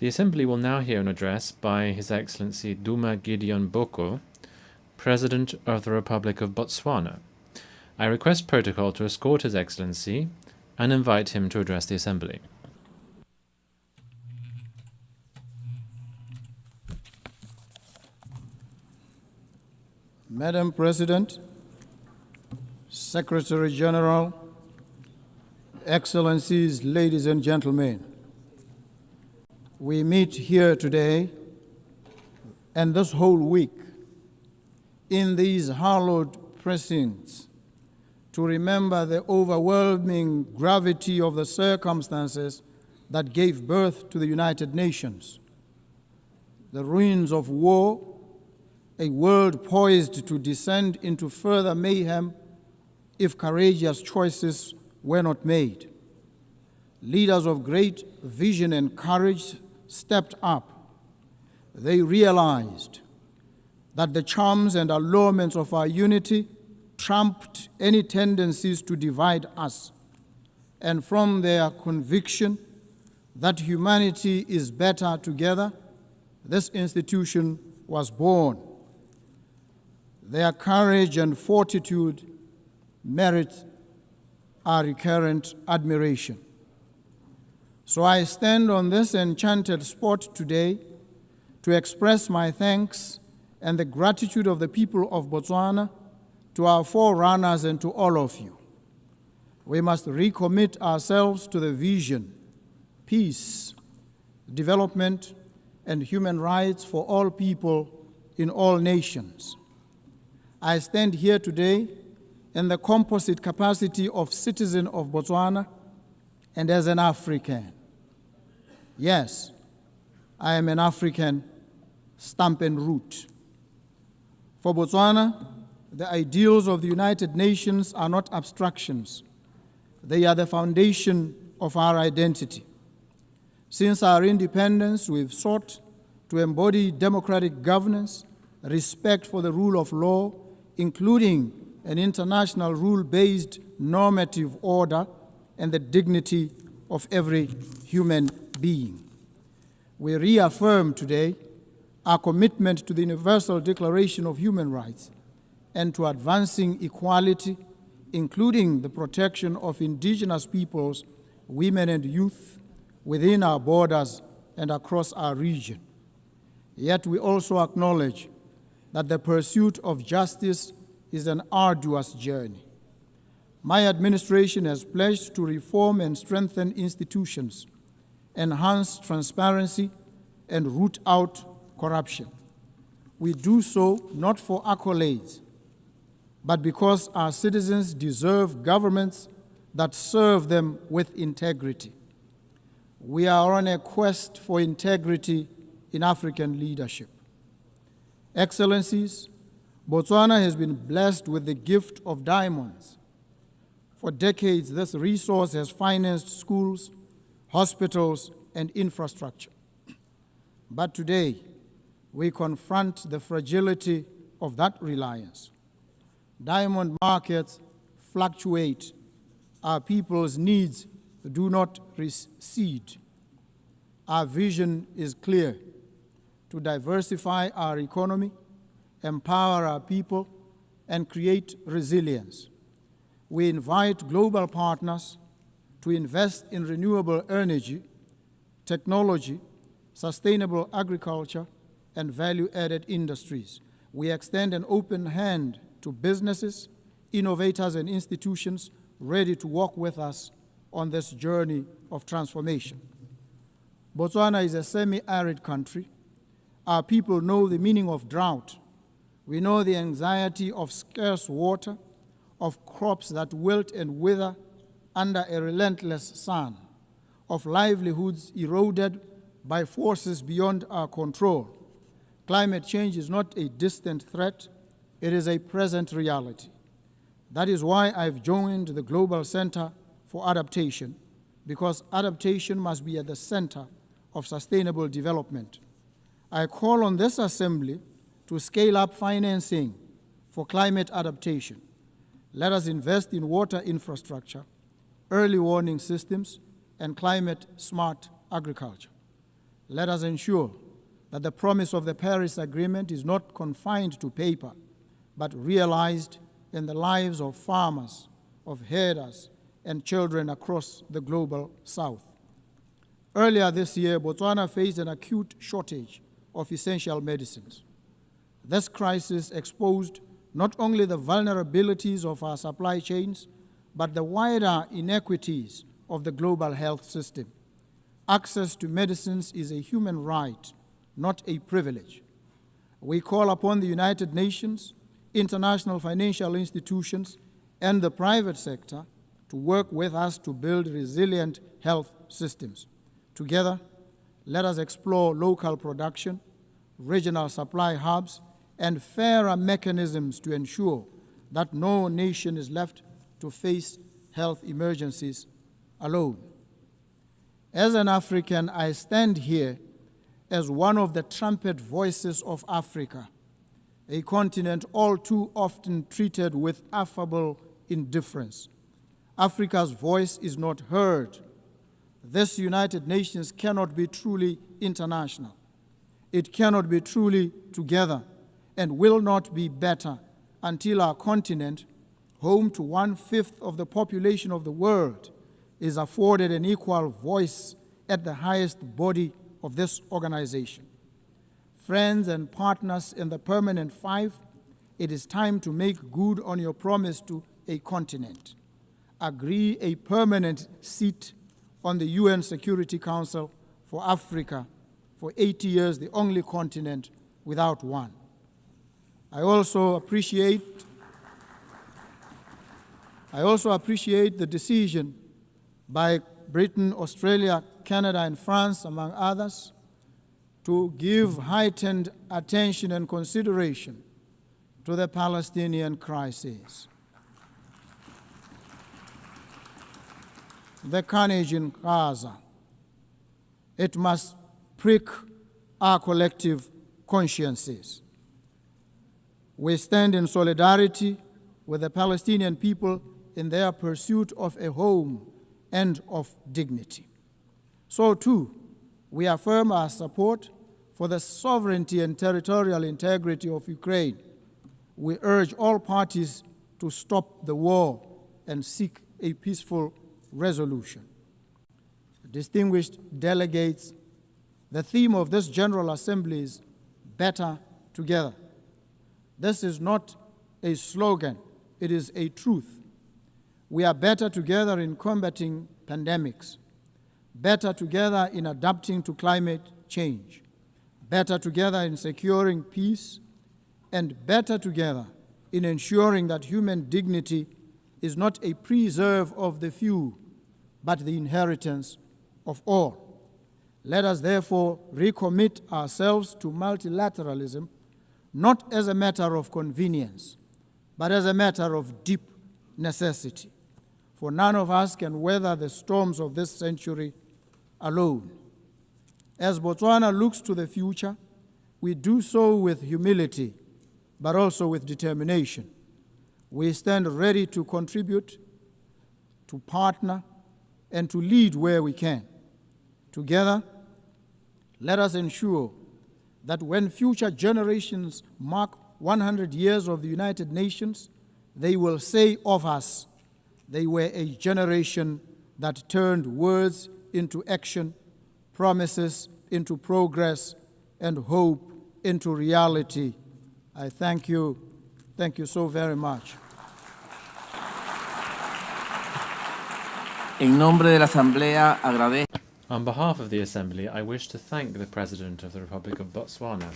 The Assembly will now hear an address by His Excellency Duma Boko, President of the Republic of Botswana. I request protocol to escort His Excellency and invite him to address the Assembly. Madam President, Secretary General, Excellencies, ladies and gentlemen, we meet here today and this whole week in these hallowed precincts to remember the overwhelming gravity of the circumstances that gave birth to the United Nations, the ruins of war, a world poised to descend into further mayhem if courageous choices were not made. Leaders of great vision and courage stepped up. They realized that the charms and allurements of our unity trumped any tendencies to divide us, and from their conviction that humanity is better together, this institution was born. Their courage and fortitude merit our recurrent admiration. So I stand on this enchanted spot today to express my thanks and the gratitude of the people of Botswana to our forerunners and to all of you. We must recommit ourselves to the vision, peace, development, and human rights for all people in all nations. I stand here today in the composite capacity of citizen of Botswana and as an African. Yes, I am an African, stamp and root. For Botswana, the ideals of the United Nations are not abstractions. They are the foundation of our identity. Since our independence, we've sought to embody democratic governance, respect for the rule of law, including an international rule-based normative order, and the dignity of every human being. We reaffirm today our commitment to the Universal Declaration of Human Rights and to advancing equality, including the protection of indigenous peoples, women and youth within our borders and across our region. Yet we also acknowledge that the pursuit of justice is an arduous journey. My administration has pledged to reform and strengthen institutions, enhance transparency, and root out corruption. We do so not for accolades, but because our citizens deserve governments that serve them with integrity. We are on a quest for integrity in African leadership. Excellencies, Botswana has been blessed with the gift of diamonds. For decades, this resource has financed schools, hospitals, and infrastructure. But today, we confront the fragility of that reliance. Diamond markets fluctuate. Our people's needs do not recede. Our vision is clear: to diversify our economy, empower our people, and create resilience. We invite global partners to invest in renewable energy, technology, sustainable agriculture, and value-added industries. We extend an open hand to businesses, innovators, and institutions ready to walk with us on this journey of transformation. Botswana is a semi-arid country. Our people know the meaning of drought. We know the anxiety of scarce water, of crops that wilt and wither under a relentless sun, of livelihoods eroded by forces beyond our control. Climate change is not a distant threat, it is a present reality. That is why I've joined the Global Center for Adaptation, because adaptation must be at the center of sustainable development. I call on this Assembly to scale up financing for climate adaptation. Let us invest in water infrastructure, early warning systems, and climate-smart agriculture. let us ensure that the promise of the Paris Agreement is not confined to paper, but realized in the lives of farmers, of herders, and children across the global South. Earlier this year, Botswana faced an acute shortage of essential medicines. This crisis exposed not only the vulnerabilities of our supply chains, but the wider inequities of the global health system. Access to medicines is a human right, not a privilege. We call upon the United Nations, international financial institutions, and the private sector to work with us to build resilient health systems. Together, let us explore local production, regional supply hubs, and fairer mechanisms to ensure that no nation is left to face health emergencies alone. As an African, I stand here as one of the trumpet voices of Africa, a continent all too often treated with affable indifference. Africa's voice is not heard. This United Nations cannot be truly international. It cannot be truly together and will not be better until our continent, home to 1/5 of the population of the world, is afforded an equal voice at the highest body of this organization. Friends and partners in the Permanent Five, it is time to make good on your promise to a continent. Agree a permanent seat on the UN Security Council for Africa for 80 years, the only continent without one. I also appreciate the decision by Britain, Australia, Canada, and France, among others, to give heightened attention and consideration to the Palestinian crisis. The carnage in Gaza, it must prick our collective consciences. We stand in solidarity with the Palestinian people in their pursuit of a home and of dignity. So too, we affirm our support for the sovereignty and territorial integrity of Ukraine. We urge all parties to stop the war and seek a peaceful resolution. Distinguished delegates, the theme of this General Assembly is better together. This is not a slogan, it is a truth. We are better together in combating pandemics, better together in adapting to climate change, better together in securing peace, and better together in ensuring that human dignity is not a preserve of the few, but the inheritance of all. Let us therefore recommit ourselves to multilateralism, not as a matter of convenience, but as a matter of deep necessity. For none of us can weather the storms of this century alone. As Botswana looks to the future, we do so with humility, but also with determination. We stand ready to contribute, to partner, and to lead where we can. Together, let us ensure that when future generations mark 100 years of the United Nations, they will say of us, they were a generation that turned words into action, promises into progress, and hope into reality. I thank you. Thank you so very much. En nombre de la Asamblea, agradezco. On behalf of the Assembly, I wish to thank the President of the Republic of Botswana,